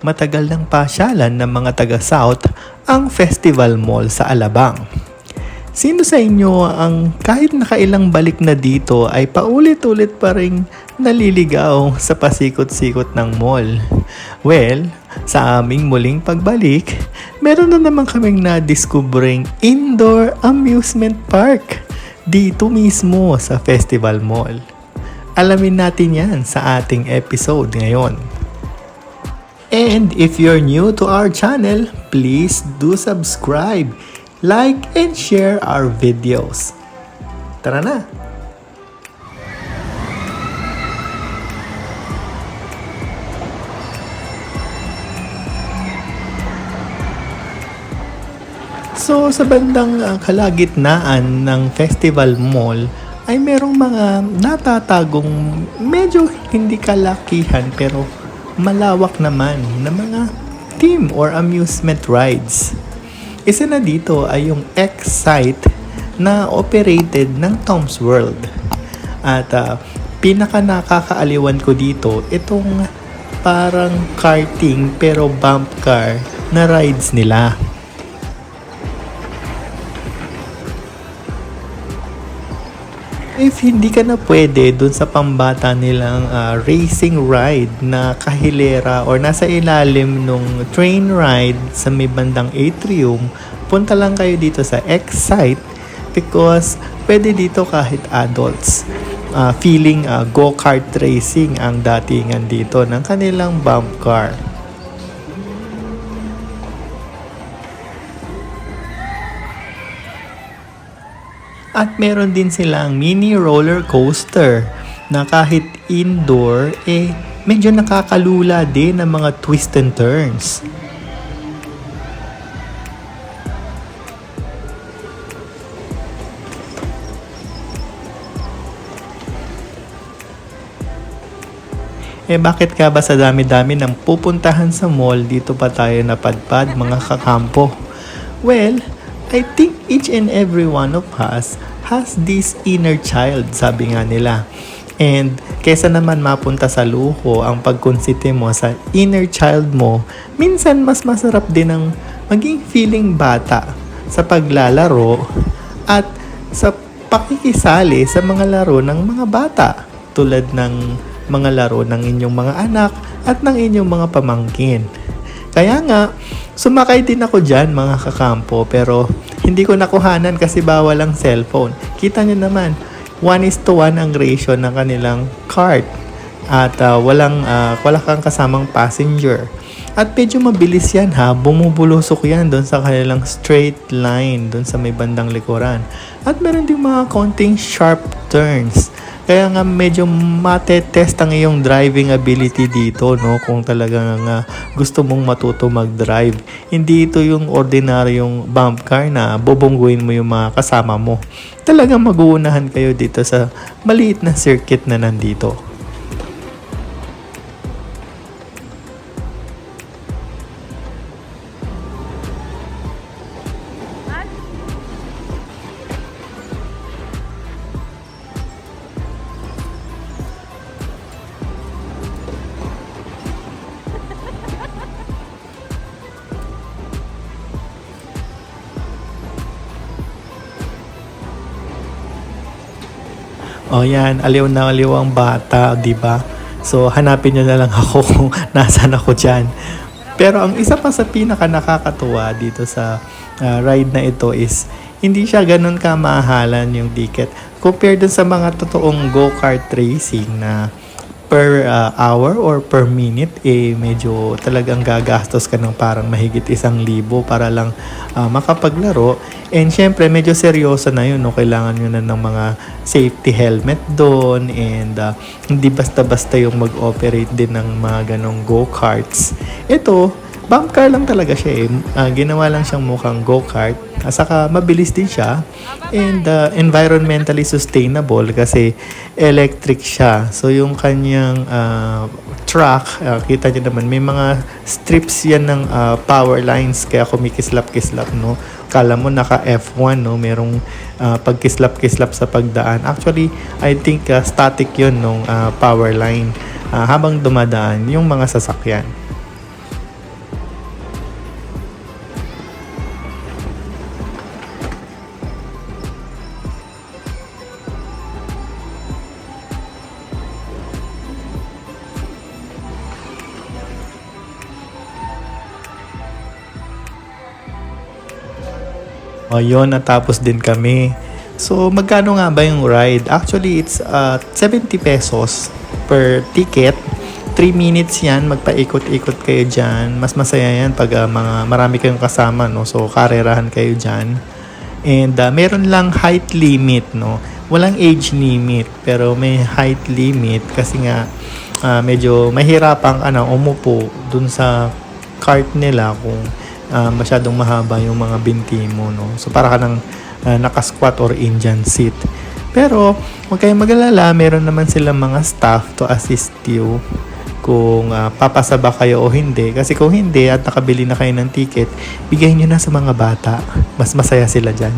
matagal ng pasyalan ng mga taga-South ang Festival Mall sa Alabang. Sino sa inyo ang kahit nakailang balik na dito ay paulit-ulit pa rin naliligaw sa pasikot-sikot ng mall? Well, sa aming muling pagbalik, meron na naman kaming na-discovering indoor amusement park dito mismo sa Festival Mall. Alamin natin yan sa ating episode ngayon. And if you're new to our channel, please do subscribe, like, and share our videos. Tara na! So sa bandang kalagitnaan ng Festival Mall ay merong mga natatagong medyo hindi kalakihan pero malawak naman na mga theme or amusement rides. Isa na dito ay yung X-Site na operated ng Tom's World. At pinaka nakakaaliwan ko dito itong parang karting pero bump car na rides nila. If hindi ka na pwede dun sa pambata nilang racing ride na kahilera or nasa ilalim nung train ride sa may bandang atrium, punta lang kayo dito sa X-Site because pwede dito kahit adults. Feeling go-kart racing ang datingan dito ng kanilang bump car. At meron din silang mini roller coaster na kahit indoor, medyo nakakalula din ng mga twist and turns. Bakit ka ba sa dami-dami ng pupuntahan sa mall, dito pa tayo napadpad mga kakampo? Well, I think each and every one of us has this inner child, sabi nga nila. And kesa naman mapunta sa luho ang pagkonsite mo sa inner child mo, minsan mas masarap din ang maging feeling bata sa paglalaro at sa pakikisali sa mga laro ng mga bata tulad ng mga laro ng inyong mga anak at ng inyong mga pamangkin. Kaya nga, sumakay din ako dyan mga kakampo pero hindi ko nakuhanan kasi bawal ang cellphone. Kita nyo naman, 1:1 ang ratio ng kanilang cart at wala kang kasamang passenger. At medyo mabilis yan ha, bumubulusok yan doon sa kanilang straight line doon sa may bandang likuran. At meron din mga konting sharp turns. Kaya nga medyo matetest ang iyong driving ability dito, no? Kung talagang gusto mong matuto mag-drive. Hindi ito yung ordinaryong bump car na bubungguin mo yung mga kasama mo. Talagang mag-uunahan kayo dito sa maliit na circuit na nandito. O yan, aliw na aliw ang bata, di ba? So hanapin nyo na lang ako kung nasaan ako dyan. Pero ang isa pa sa pinaka nakakatuwa dito sa ride na ito is hindi siya ganun kamahalan yung ticket. Compared dun sa mga totoong go-kart racing na per hour or per minute, medyo talagang gagastos ka ng parang mahigit 1,000 para lang makapaglaro. And syempre, medyo seryoso na yun, no? Kailangan nyo na ng mga safety helmet doon and hindi basta-basta yung mag-operate din ng mga ganong go-karts. Ito, bump car lang talaga siya ginawa lang siyang mukhang go-kart. Saka mabilis din siya and environmentally sustainable kasi electric siya. So yung kanyang track, kita nyo naman may mga strips yan ng power lines kaya kumikislap-kislap, no? Kala mo naka F1, no? Merong pagkislap-kislap sa pagdaan. Actually, I think static yun nung power line habang dumadaan yung mga sasakyan. O yun, natapos din kami. So, magkano nga ba yung ride? Actually, it's 70 pesos per ticket. 3 minutes yan, magpaikot-ikot kayo dyan. Mas masaya yan pag marami kayong kasama, no? So, karerahan kayo dyan. And meron lang height limit, no? Walang age limit, pero may height limit kasi nga medyo mahirapang umupo dun sa cart nila kung masyadong mahaba yung mga binti mo, no? So, para ka ng naka-squat or Indian seat. Pero, huwag kayong mag-alala, meron naman silang mga staff to assist you kung papasa ba kayo o hindi. Kasi kung hindi at nakabili na kayo ng ticket, bigay nyo na sa mga bata. Mas masaya sila dyan.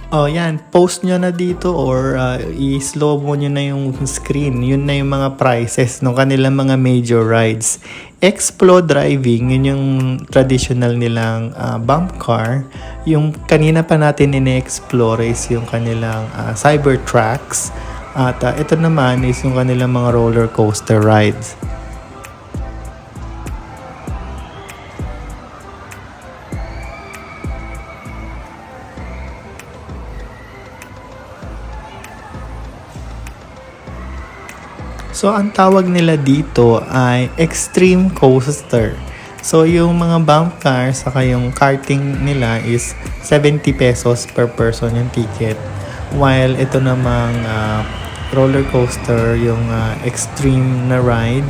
Oh, yan. Post nyo na dito or i-slow mo nyo na yung screen. Yun na yung mga prices ng kanilang mga major rides. Explo driving, yun yung traditional nilang bump car. Yung kanina pa natin ine-explore is yung kanilang Cybertrucks. At ito naman is yung kanilang mga roller coaster rides. So, ang tawag nila dito ay extreme coaster. So, yung mga bump cars saka yung karting nila is 70 pesos per person yung ticket. While ito namang roller coaster, yung extreme na ride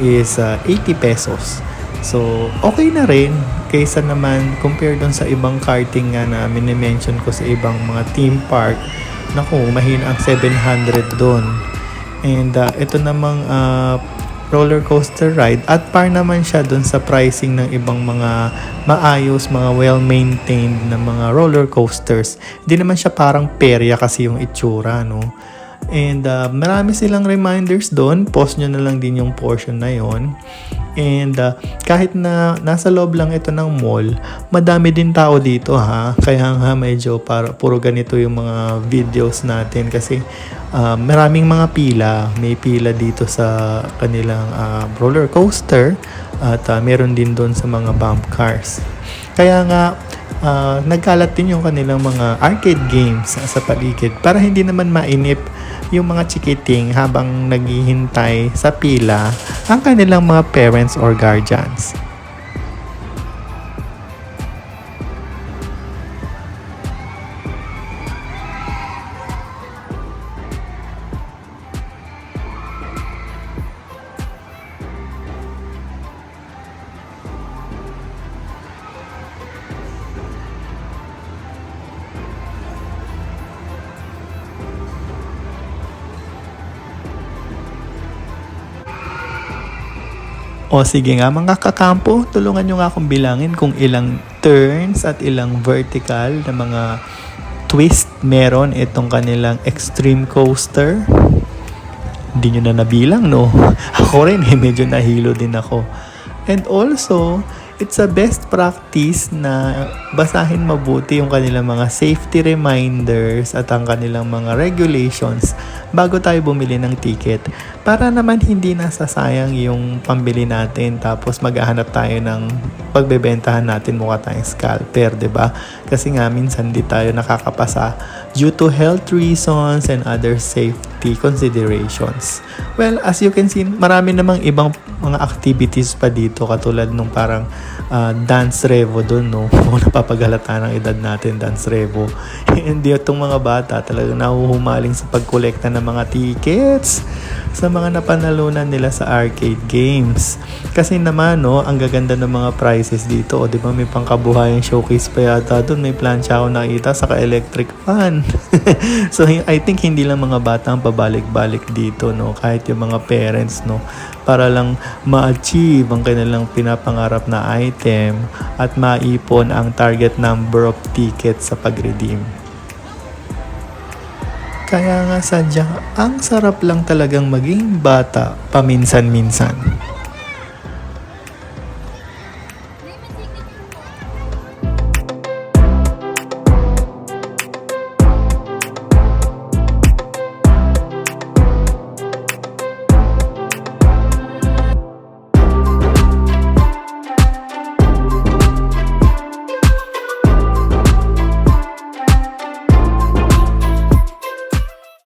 is 80 pesos. So, okay na rin kaysa naman compare dun sa ibang karting nga na minimension ko sa ibang mga theme park. Naku, mahina ang 700 dun. And ito namang roller coaster ride at par naman siya dun sa pricing ng ibang mga maayos, mga well-maintained na mga roller coasters. Hindi naman siya parang perya kasi yung itsura, no? And marami silang reminders doon. Post nyo na lang din yung portion na yon. And kahit na nasa loob lang ito ng mall, madami din tao dito ha. Kaya nga medyo puro ganito yung mga videos natin kasi maraming mga pila. May pila dito sa kanilang roller coaster at meron din doon sa mga bump cars. Kaya nga nagkalat din yung kanilang mga arcade games sa paligid para hindi naman mainip yung mga chikiting habang naghihintay sa pila ang kanilang mga parents or guardians. O sige nga mga kakampo, tulungan nyo nga akong bilangin kung ilang turns at ilang vertical na mga twist meron itong kanilang extreme coaster. Hindi nyo na nabilang, no? Ako rin, medyo nahilo din ako. And also, it's a best practice na basahin mabuti yung kanilang mga safety reminders at ang kanilang mga regulations bago tayo bumili ng ticket. Para naman hindi nasasayang yung pambili natin tapos maghahanap tayo ng pagbebentahan natin mukha tayong scalper, 'di ba? Kasi nga minsan di tayo nakakapasa due to health reasons and other safety considerations. Well, as you can see, marami namang ibang mga activities pa dito katulad nung parang dance revo doon, no? Napapagalata ng edad natin, dance revo. Hindi itong mga bata talagang nahuhumaling sa pagkolekta ng mga tickets sa mga napanalunan nila sa arcade games. Kasi naman, no, ang gaganda ng mga prizes dito. O, di ba, may pangkabuhayan showcase pa yata doon. May plancha ako nakita, saka electric fan. So, I think hindi lang mga bata ang pabalik-balik dito, no? Kahit yung mga parents, no? Para lang ma-achieve ang kanilang pinapangarap na item at maipon ang target number of tickets sa pag-redeem. Kaya nga sadyang ang sarap lang talagang maging bata paminsan-minsan.